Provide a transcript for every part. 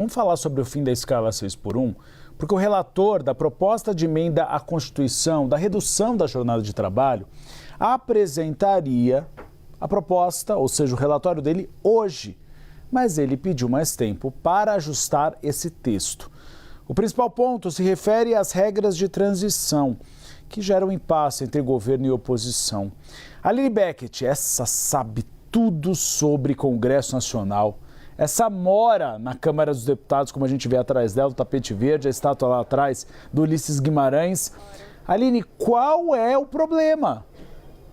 Vamos falar sobre o fim da escala 6x1, porque o relator da proposta de emenda à Constituição da redução da jornada de trabalho apresentaria a proposta, ou seja, o relatório dele, hoje. Mas ele pediu mais tempo para ajustar esse texto. O principal ponto se refere às regras de transição, que geram impasse entre governo e oposição. Aline Beckett, essa sabe tudo sobre Congresso Nacional. Essa mora na Câmara dos Deputados, como a gente vê atrás dela, o tapete verde, a estátua lá atrás do Ulisses Guimarães. Aline, qual é o problema?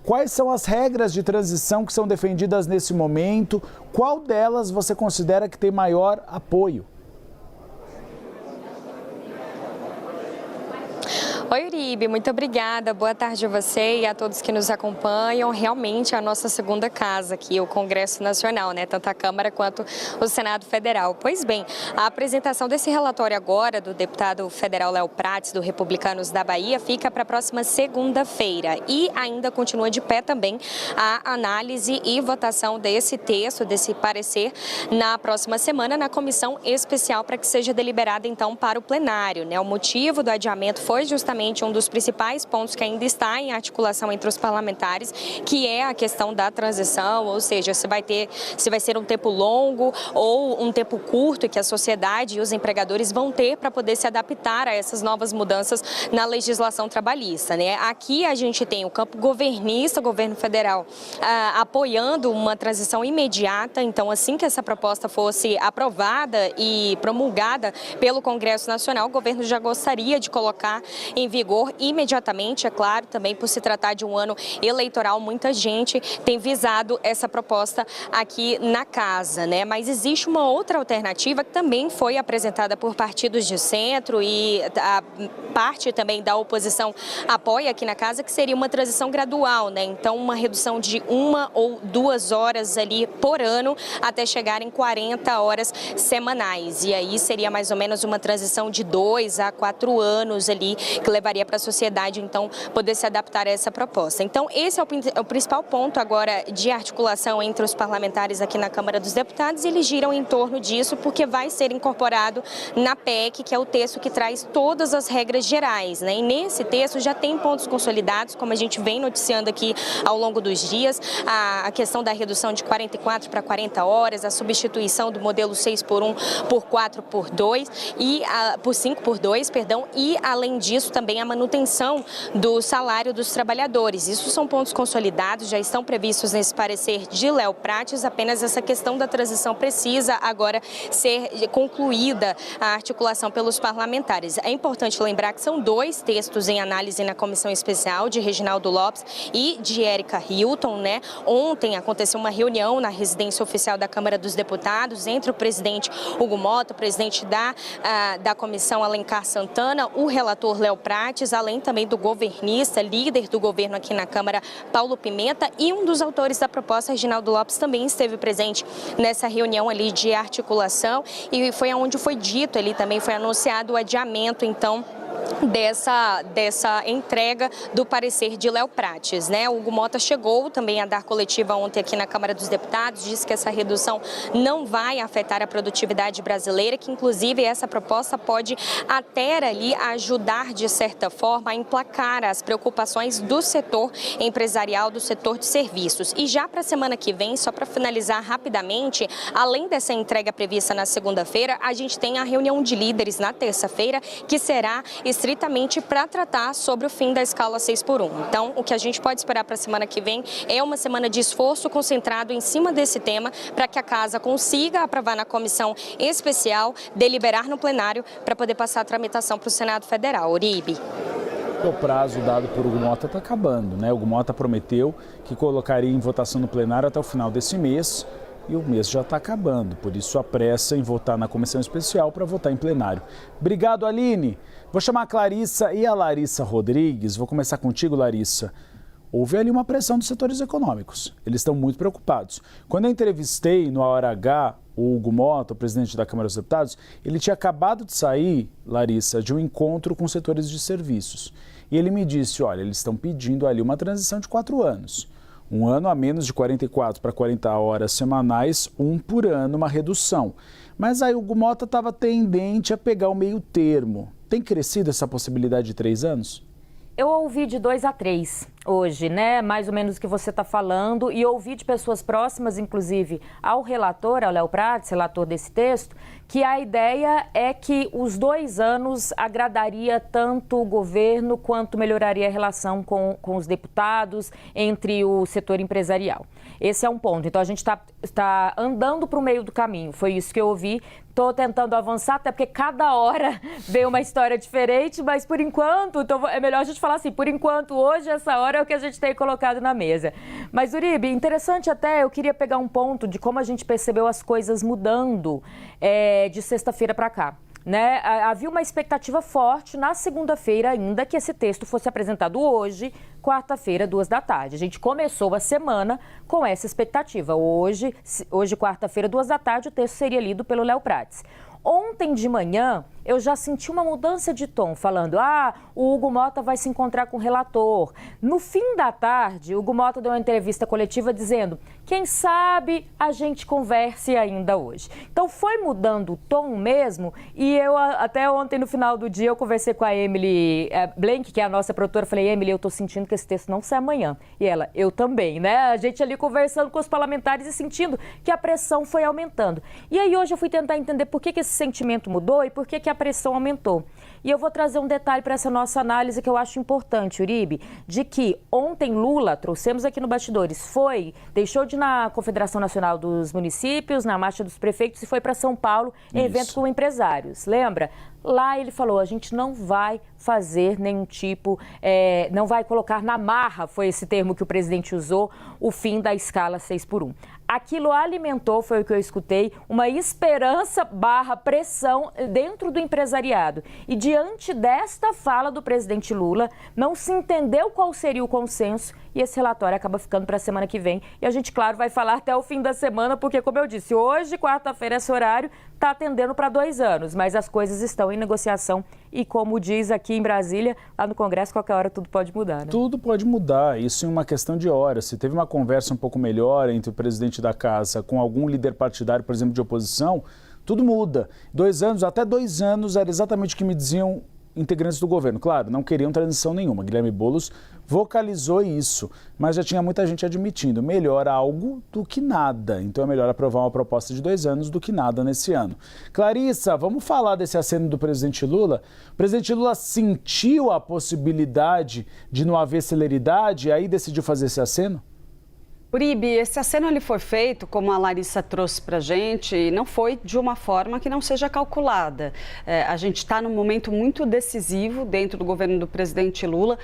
Quais são as regras de transição que são defendidas nesse momento? Qual delas você considera que tem maior apoio? Oi, Uribe, muito obrigada. Boa tarde a você e a todos que nos acompanham. Realmente a nossa segunda casa aqui, o Congresso Nacional, né? Tanto a Câmara quanto o Senado Federal. Pois bem, a apresentação desse relatório agora do deputado federal Léo Prates, do Republicanos da Bahia, fica para a próxima segunda-feira. E ainda continua de pé também a análise e votação desse texto, desse parecer, na próxima semana na comissão especial para que seja deliberada então para o plenário, né? O motivo do adiamento foi justamente um dos principais pontos que ainda está em articulação entre os parlamentares, que é a questão da transição, ou seja, se vai ser um tempo longo ou um tempo curto que a sociedade e os empregadores vão ter para poder se adaptar a essas novas mudanças na legislação trabalhista, né? Aqui a gente tem o campo governista, o governo federal, apoiando uma transição imediata. Então, assim que essa proposta fosse aprovada e promulgada pelo Congresso Nacional, o governo já gostaria de colocar em vigor imediatamente, é claro, também por se tratar de um ano eleitoral, muita gente tem visado essa proposta aqui na casa, né? Mas existe uma outra alternativa que também foi apresentada por partidos de centro e a parte também da oposição apoia aqui na casa, que seria uma transição gradual, né? Então, uma redução de 1 ou 2 horas ali por ano até chegar em 40 horas semanais. E aí seria mais ou menos uma transição de 2 a 4 anos ali, que levaria para a sociedade, então, poder se adaptar a essa proposta. Então, esse é o principal ponto agora de articulação entre os parlamentares aqui na Câmara dos Deputados, e eles giram em torno disso porque vai ser incorporado na PEC, que é o texto que traz todas as regras gerais, né? E nesse texto já tem pontos consolidados, como a gente vem noticiando aqui ao longo dos dias, a questão da redução de 44 para 40 horas, a substituição do modelo 6x1 por 4x2 e por 5x2, perdão, e além disso também a manutenção do salário dos trabalhadores. Isso são pontos consolidados, já estão previstos nesse parecer de Léo Prates, apenas essa questão da transição precisa agora ser concluída a articulação pelos parlamentares. É importante lembrar que são 2 textos em análise na comissão especial de Reginaldo Lopes e de Érica Hilton, né? Ontem aconteceu uma reunião na residência oficial da Câmara dos Deputados entre o presidente Hugo Mota, o presidente da comissão Alencar Santana, o relator Léo Prates, além também do governista, líder do governo aqui na Câmara, Paulo Pimenta, e um dos autores da proposta, Reginaldo Lopes, também esteve presente nessa reunião ali de articulação, e foi onde foi dito, ali também foi anunciado o adiamento, então, dessa entrega do parecer de Léo Prates, né? O Hugo Mota chegou também a dar coletiva ontem aqui na Câmara dos Deputados, disse que essa redução não vai afetar a produtividade brasileira, que inclusive essa proposta pode até ali ajudar de certa forma a emplacar as preocupações do setor empresarial, do setor de serviços. E já para a semana que vem, só para finalizar rapidamente, além dessa entrega prevista na segunda-feira, a gente tem a reunião de líderes na terça-feira, que será estritamente para tratar sobre o fim da escala 6x1. Então, o que a gente pode esperar para a semana que vem é uma semana de esforço concentrado em cima desse tema para que a Casa consiga aprovar na comissão especial, deliberar no plenário para poder passar a tramitação para o Senado Federal. Uribe. O prazo dado por Hugo Mota está acabando, né? Hugo Mota prometeu que colocaria em votação no plenário até o final desse mês. E o mês já está acabando, por isso a pressa em votar na comissão especial para votar em plenário. Obrigado, Aline. Vou chamar a Clarissa e a Larissa Rodrigues. Vou começar contigo, Larissa. Houve ali uma pressão dos setores econômicos. Eles estão muito preocupados. Quando eu entrevistei no Hora H o Hugo Mota, o presidente da Câmara dos Deputados, ele tinha acabado de sair, Larissa, de um encontro com setores de serviços. E ele me disse, olha, eles estão pedindo ali uma transição de 4 anos. Um ano a menos de 44 para 40 horas semanais, um por ano, uma redução. Mas aí o Hugo Motta estava tendente a pegar o meio termo. Tem crescido essa possibilidade de 3 anos? Eu ouvi de 2 a 3 hoje, né? Mais ou menos o que você está falando. E ouvi de pessoas próximas, inclusive, ao relator, ao Léo Prates, relator desse texto, que a ideia é que os 2 anos agradaria tanto o governo quanto melhoraria a relação com os deputados entre o setor empresarial. Esse é um ponto. Então, a gente está andando para o meio do caminho. Foi isso que eu ouvi. Estou tentando avançar, até porque cada hora vem uma história diferente, mas por enquanto, então é melhor a gente falar assim, por enquanto, hoje, essa hora é o que a gente tem colocado na mesa. Mas, Uribe, interessante até, eu queria pegar um ponto de como a gente percebeu as coisas mudando de sexta-feira para cá. Né? Havia uma expectativa forte na segunda-feira ainda que esse texto fosse apresentado hoje, quarta-feira, 2 da tarde. A gente começou a semana com essa expectativa. Hoje quarta-feira, 2 da tarde, o texto seria lido pelo Léo Prates. Ontem de manhã, eu já senti uma mudança de tom, falando, o Hugo Motta vai se encontrar com o relator. No fim da tarde, o Hugo Motta deu uma entrevista coletiva dizendo, quem sabe a gente converse ainda hoje. Então, foi mudando o tom mesmo, e eu até ontem, no final do dia, eu conversei com a Emily Blank, que é a nossa produtora, falei, Emily, eu tô sentindo que esse texto não sai amanhã. E ela, eu também, né? A gente ali conversando com os parlamentares e sentindo que a pressão foi aumentando. E aí, hoje eu fui tentar entender por que esse sentimento mudou e por que a pressão aumentou. E eu vou trazer um detalhe para essa nossa análise que eu acho importante, Uribe, de que ontem Lula, trouxemos aqui no Bastidores, deixou de ir na Confederação Nacional dos Municípios, na Marcha dos Prefeitos e foi para São Paulo em evento com empresários. Lembra? Lá ele falou, a gente não vai fazer nenhum tipo, não vai colocar na marra, foi esse termo que o presidente usou, o fim da escala 6x1. Aquilo alimentou, foi o que eu escutei, uma esperança / pressão dentro do empresariado. E diante desta fala do presidente Lula, não se entendeu qual seria o consenso e esse relatório acaba ficando para a semana que vem. E a gente, claro, vai falar até o fim da semana, porque, como eu disse, hoje, quarta-feira, esse horário está atendendo para 2 anos, mas as coisas estão em negociação e, como diz aqui em Brasília, lá no Congresso, qualquer hora tudo pode mudar, né? Tudo pode mudar, isso em uma questão de horas. Se teve uma conversa um pouco melhor entre o presidente da casa com algum líder partidário, por exemplo, de oposição, tudo muda. 2 anos, até 2 anos, era exatamente o que me diziam integrantes do governo. Claro, não queriam transição nenhuma. Guilherme Boulos vocalizou isso, mas já tinha muita gente admitindo, melhor algo do que nada. Então é melhor aprovar uma proposta de 2 anos do que nada nesse ano. Clarissa, vamos falar desse aceno do presidente Lula? O presidente Lula sentiu a possibilidade de não haver celeridade e aí decidiu fazer esse aceno? Uribe, esse aceno ele foi feito, como a Larissa trouxe para a gente, não foi de uma forma que não seja calculada. A gente está num momento muito decisivo dentro do governo do presidente Lula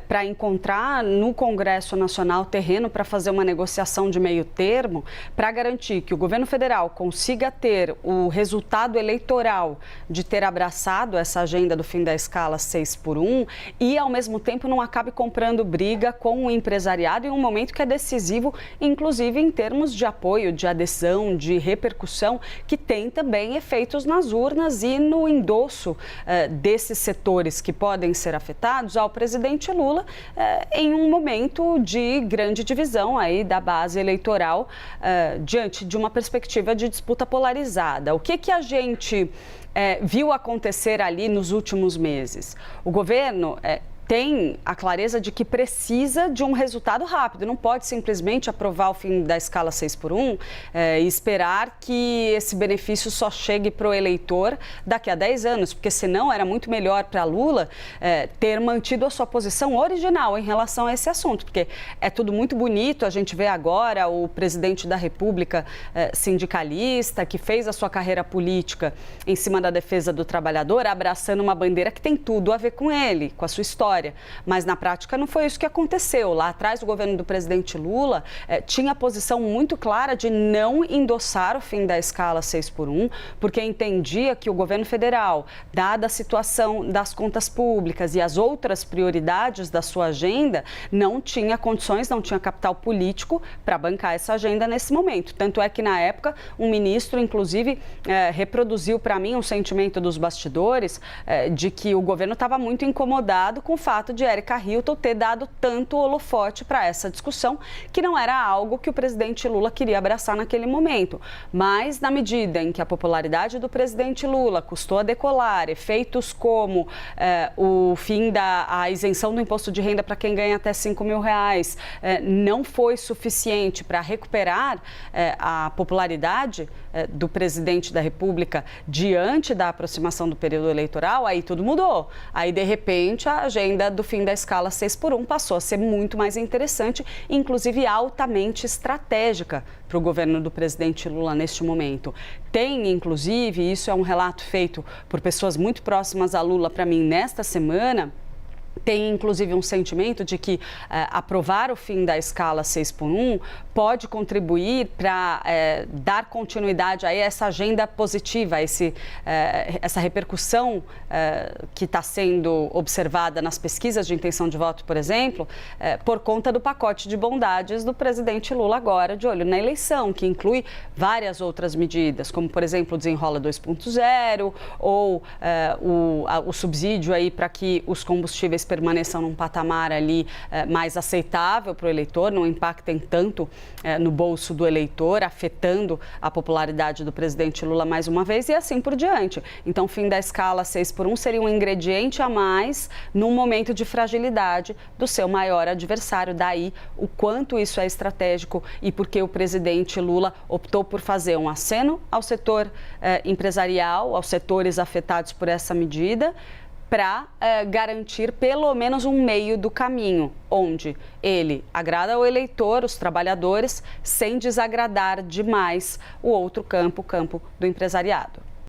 para encontrar no Congresso Nacional terreno para fazer uma negociação de meio termo, para garantir que o governo federal consiga ter o resultado eleitoral de ter abraçado essa agenda do fim da escala 6x1 e, ao mesmo tempo, não acabe comprando briga com o empresariado em um momento que é decisivo, inclusive em termos de apoio, de adesão, de repercussão, que tem também efeitos nas urnas e no endosso desses setores que podem ser afetados ao presidente Lula em um momento de grande divisão aí da base eleitoral diante de uma perspectiva de disputa polarizada. O que a gente viu acontecer ali nos últimos meses? O governo tem a clareza de que precisa de um resultado rápido, não pode simplesmente aprovar o fim da escala 6x1 e esperar que esse benefício só chegue para o eleitor daqui a 10 anos, porque senão era muito melhor para Lula ter mantido a sua posição original em relação a esse assunto, porque é tudo muito bonito, a gente vê agora o presidente da República sindicalista, que fez a sua carreira política em cima da defesa do trabalhador, abraçando uma bandeira que tem tudo a ver com ele, com a sua história. Mas na prática não foi isso que aconteceu. Lá atrás, o governo do presidente Lula tinha a posição muito clara de não endossar o fim da escala 6x1, porque entendia que o governo federal, dada a situação das contas públicas e as outras prioridades da sua agenda, não tinha condições, não tinha capital político para bancar essa agenda nesse momento. Tanto é que, na época, um ministro, inclusive, reproduziu para mim um sentimento dos bastidores de que o governo estava muito incomodado com o fato de Erika Hilton ter dado tanto holofote para essa discussão, que não era algo que o presidente Lula queria abraçar naquele momento. Mas, na medida em que a popularidade do presidente Lula custou a decolar, efeitos como o fim da isenção do imposto de renda para quem ganha até R$5 mil, não foi suficiente para recuperar a popularidade do presidente da República diante da aproximação do período eleitoral, aí tudo mudou. Aí, de repente, a agenda do fim da escala 6x1 passou a ser muito mais interessante, inclusive altamente estratégica para o governo do presidente Lula neste momento. Tem, inclusive, isso é um relato feito por pessoas muito próximas a Lula para mim nesta semana, tem, inclusive, um sentimento de que aprovar o fim da escala 6x1 pode contribuir para dar continuidade a essa agenda positiva, essa repercussão que está sendo observada nas pesquisas de intenção de voto, por exemplo, por conta do pacote de bondades do presidente Lula agora, de olho na eleição, que inclui várias outras medidas, como, por exemplo, o Desenrola 2.0 ou o subsídio aí para que os combustíveis permaneçam num patamar ali mais aceitável para o eleitor, não impactem tanto no bolso do eleitor, afetando a popularidade do presidente Lula mais uma vez e assim por diante. Então, o fim da escala 6x1 seria um ingrediente a mais num momento de fragilidade do seu maior adversário. Daí, o quanto isso é estratégico e porque o presidente Lula optou por fazer um aceno ao setor empresarial, aos setores afetados por essa medida, para garantir pelo menos um meio do caminho, onde ele agrada ao eleitor, os trabalhadores, sem desagradar demais o outro campo, o campo do empresariado.